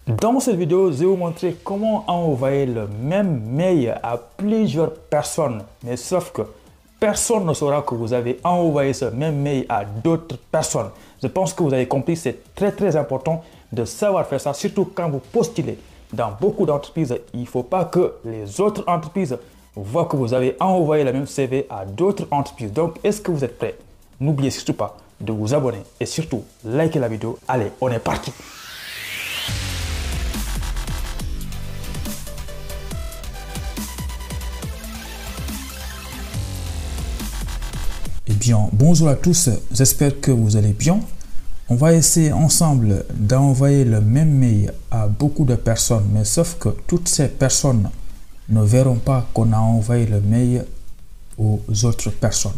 Dans cette vidéo, je vais vous montrer comment envoyer le même mail à plusieurs personnes. Mais sauf que personne ne saura que vous avez envoyé ce même mail à d'autres personnes. Je pense que vous avez compris, c'est très important de savoir faire ça, surtout quand vous postulez. Dans beaucoup d'entreprises, il ne faut pas que les autres entreprises voient que vous avez envoyé le même CV à d'autres entreprises. Donc, est-ce que vous êtes prêts? N'oubliez surtout pas de vous abonner et surtout, likez la vidéo. Allez, on est parti! Eh bien, bonjour à tous, j'espère que vous allez bien. On va essayer ensemble d'envoyer le même mail à beaucoup de personnes, mais sauf que toutes ces personnes ne verront pas qu'on a envoyé le mail aux autres personnes.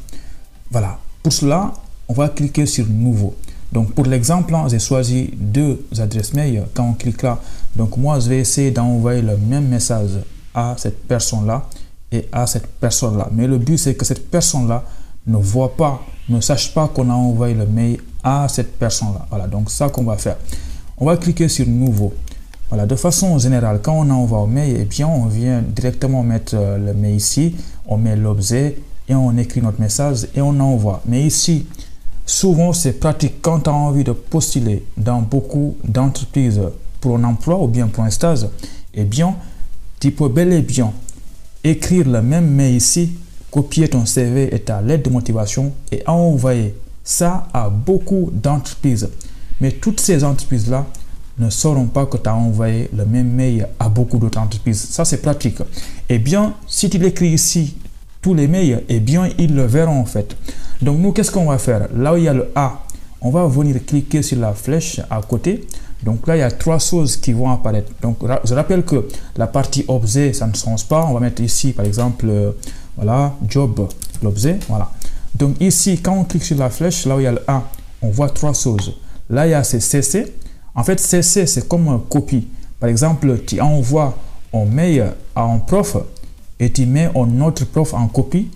Voilà, pour cela, on va cliquer sur Nouveau. Donc, pour l'exemple, j'ai choisi deux adresses mail. Quand on clique là, donc moi, je vais essayer d'envoyer le même message à cette personne-là et à cette personne-là. Mais le but, c'est que cette personne-là ne voit pas, ne sache pas qu'on a envoyé le mail à cette personne-là. Voilà, donc ça qu'on va faire. On va cliquer sur Nouveau. Voilà, de façon générale, quand on envoie un mail, eh bien, on vient directement mettre le mail ici, on met l'objet et on écrit notre message et on envoie. Mais ici, souvent, c'est pratique quand tu as envie de postuler dans beaucoup d'entreprises pour un emploi ou bien pour un stage, eh bien, tu peux bel et bien écrire le même mail ici, copier ton CV et ta lettre de motivation et envoyer ça à beaucoup d'entreprises. Mais toutes ces entreprises-là ne sauront pas que tu as envoyé le même mail à beaucoup d'autres entreprises. Ça, c'est pratique. Eh bien, si tu l'écris ici, tous les mails, eh bien, ils le verront en fait. Donc, nous, qu'est-ce qu'on va faire? Là où il y a le A, on va venir cliquer sur la flèche à côté. Donc là, il y a trois choses qui vont apparaître. Donc, je rappelle que la partie objet, ça ne change pas. On va mettre ici, par exemple, voilà, job, l'objet, voilà. Donc ici, quand on clique sur la flèche, là où il y a le A, on voit trois choses. Là, il y a ces CC. En fait, CC, c'est comme une copie. Par exemple, tu envoies un mail à un prof et tu mets un autre prof en copie.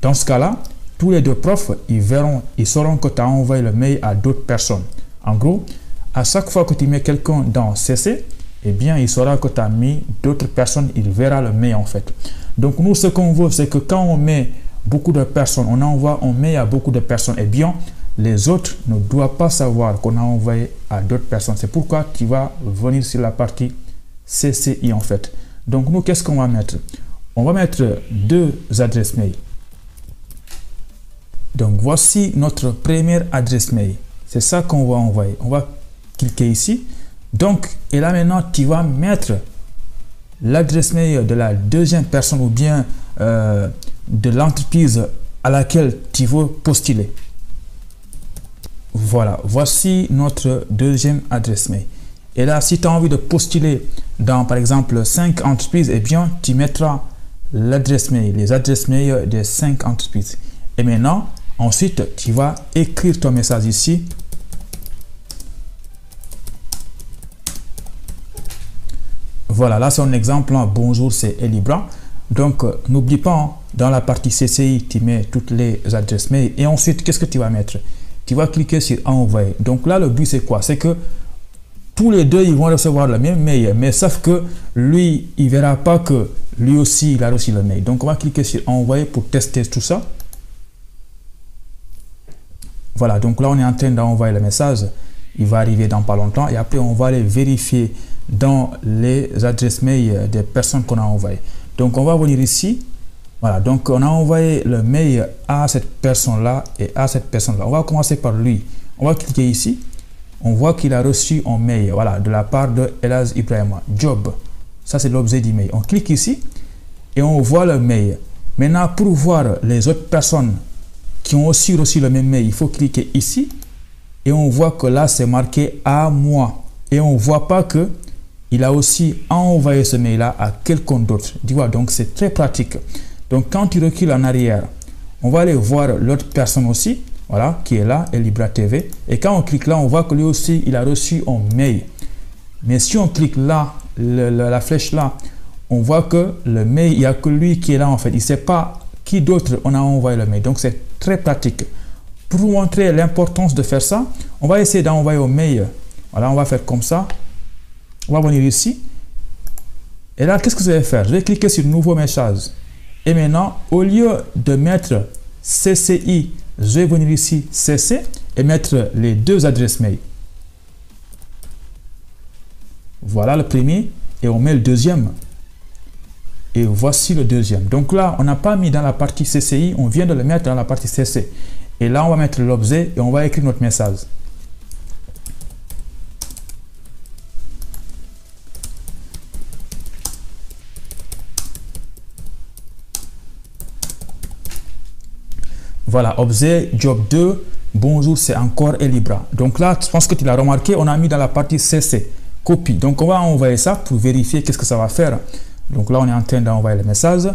Dans ce cas-là, tous les deux profs, ils verront, ils sauront que tu as envoyé le mail à d'autres personnes. En gros, à chaque fois que tu mets quelqu'un dans CC, eh bien, il saura que tu as mis d'autres personnes, il verra le mail en fait. Donc, nous, ce qu'on veut, c'est que quand on met beaucoup de personnes, on envoie un mail à beaucoup de personnes, eh bien, les autres ne doivent pas savoir qu'on a envoyé à d'autres personnes. C'est pourquoi tu vas venir sur la partie CCI en fait. Donc, nous, qu'est-ce qu'on va mettre? On va mettre deux adresses mail. Donc, voici notre première adresse mail. C'est ça qu'on va envoyer. On va cliquer ici. Donc, et là maintenant, tu vas mettre l'adresse mail de la deuxième personne ou bien de l'entreprise à laquelle tu veux postuler. Voilà, voici notre deuxième adresse mail. Et là, si tu as envie de postuler dans, par exemple, 5 entreprises, eh bien, tu mettras l'adresse mail, les adresses mail des 5 entreprises. Et maintenant, ensuite, tu vas écrire ton message ici. Voilà, là c'est un exemple. Bonjour, c'est Elibra. Donc, n'oublie pas, dans la partie CCI, tu mets toutes les adresses mail. Et ensuite, qu'est-ce que tu vas mettre? Tu vas cliquer sur Envoyer. Donc là, le but, c'est quoi? C'est que tous les deux, ils vont recevoir le même mail. Mais sauf que lui, il ne verra pas que lui aussi, il a reçu le mail. Donc, on va cliquer sur Envoyer pour tester tout ça. Voilà, donc là, on est en train d'envoyer le message. Il va arriver dans pas longtemps. Et après, on va aller vérifier dans les adresses mail des personnes qu'on a envoyées. Donc, on va venir ici. Voilà, donc on a envoyé le mail à cette personne-là et à cette personne-là. On va commencer par lui. On va cliquer ici. On voit qu'il a reçu un mail, voilà, de la part de Elaz Ibrahima. Job. Ça, c'est l'objet du mail. On clique ici et on voit le mail. Maintenant, pour voir les autres personnes qui ont aussi reçu le même mail, il faut cliquer ici. Et on voit que là, c'est marqué à moi. Et on ne voit pas que il a aussi envoyé ce mail-là à quelqu'un d'autre. Tu vois, donc c'est très pratique. Donc, quand tu recules en arrière, on va aller voir l'autre personne aussi, voilà, qui est là, Elibra TV. Et quand on clique là, on voit que lui aussi, il a reçu un mail. Mais si on clique là, la flèche là, on voit que le mail, il n'y a que lui qui est là en fait. Il ne sait pas qui d'autre on a envoyé le mail. Donc, c'est très pratique. Pour vous montrer l'importance de faire ça, on va essayer d'envoyer un mail. Voilà, on va faire comme ça. On va venir ici. Et là, qu'est-ce que je vais faire? Je vais cliquer sur nouveau message. Et maintenant, au lieu de mettre CCI, je vais venir ici CC et mettre les deux adresses mail. Voilà le premier et on met le deuxième. Et voici le deuxième. Donc là, on n'a pas mis dans la partie CCI, on vient de le mettre dans la partie CC. Et là, on va mettre l'objet et on va écrire notre message. Voilà, objet, job 2, bonjour, c'est encore Elibra. Donc là, je pense que tu l'as remarqué, on a mis dans la partie CC, copie. Donc on va envoyer ça pour vérifier qu'est-ce que ça va faire. Donc là, on est en train d'envoyer le message.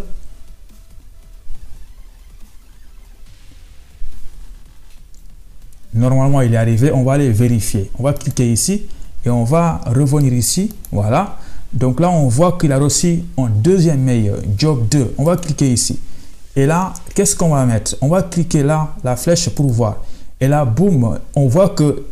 Normalement, il est arrivé, on va aller vérifier. On va cliquer ici et on va revenir ici. Voilà. Donc là, on voit qu'il a reçu un deuxième mail, job 2. On va cliquer ici. Et là, qu'est-ce qu'on va mettre? On va cliquer là, la flèche pour voir. Et là, boum, on voit que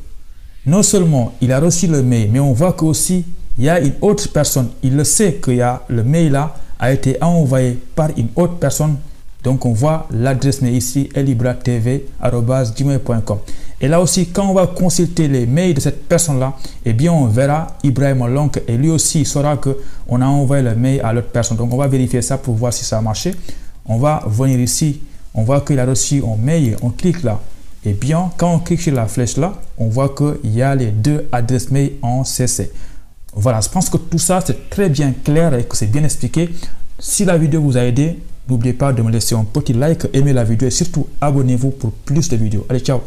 non seulement il a reçu le mail, mais on voit qu'aussi il y a une autre personne. Il le sait que le mail là a été envoyé par une autre personne. Donc, on voit l'adresse mail ici, elibratv@gmail.com. Et là aussi, quand on va consulter les mails de cette personne-là, eh bien, on verra Ibrahim Lonk et lui aussi il saura qu'on a envoyé le mail à l'autre personne. Donc, on va vérifier ça pour voir si ça a marché. On va venir ici, on voit qu'il a reçu un mail, on clique là. Et bien, quand on clique sur la flèche là, on voit qu'il y a les deux adresses mail en CC. Voilà, je pense que tout ça, c'est très bien clair et que c'est bien expliqué. Si la vidéo vous a aidé, n'oubliez pas de me laisser un petit like, aimer la vidéo et surtout abonnez-vous pour plus de vidéos. Allez, ciao!